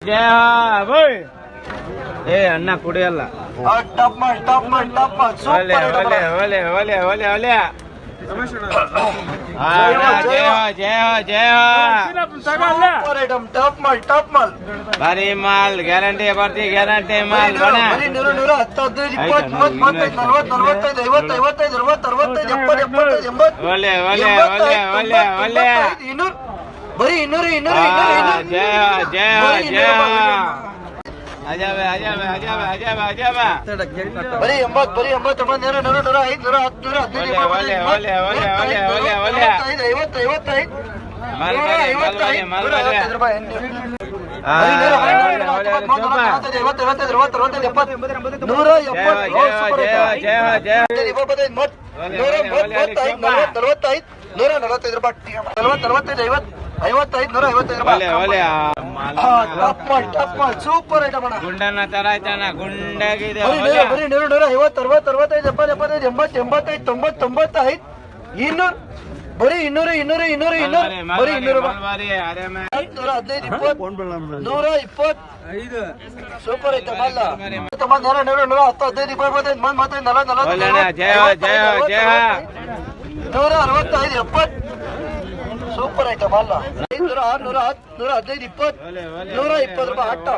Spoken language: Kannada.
ಜಯ ಬೋಯ್ ಏ ಅಣ್ಣ ಕುಡಿಯಲ್ಲ. ಒಲೆ ಒಲೆ ಒಲೆ ಒಲೆ ಒಲೆ ಒಲೆ ಜಯ ಜಯ ಜಯ ಬರೀ ಮಾಲ್ ಗ್ಯಾರಂಟಿ ಬರ್ತಿ ಗ್ಯಾರಂಟಿ ಮಾಲ್ ಬಣ ಒಲೆ ಒಲೆ ಒಲೆ ಒಲೆ ಒಲೆ ಬರೀ ಇನ್ನೂರು ಜಯ ಜಯ ಜಯ ಅಜಾಬೆ ಅಜಾಬೆ ಅಜಾಬೆ ಅಜಾಬೆ ಅಜಾಬೆ ಬರೀ 80 ಬರೀ 80 100 100 105 110 ಒಲೆ ಒಲೆ ಒಲೆ ಒಲೆ ಒಲೆ ಒಲೆ 55 55 ಮಾಲ್ ಬರಿ ಮಾಲ್ ಬರಿ ಮಾಲ್ ಬರಿ ಸೂಪರ್ ಐಟಮ್ ಅಣ್ಣ. ಗುಂಡನ್ನ ತರ ಆಯ್ತಣ್ಣ ಗುಂಡಾಗಿದೆ. 100 150 60 65 70 75 80 85 90 95 200 ಬರೀ 200 ಬರೀ 200 115 ಸೂಪರ್ ಐಟಮ್ ಅಲ್ಲ. 100 110 15 20 25 ಜಯ ಜಯ ಜಯ 165 70 ಸೂಪರ್ ಐಟಮ್ ಅಲ್ಲ. 500 600 10 115 20 120 ರೂಪಾಯಿ ಅಟ್ಟ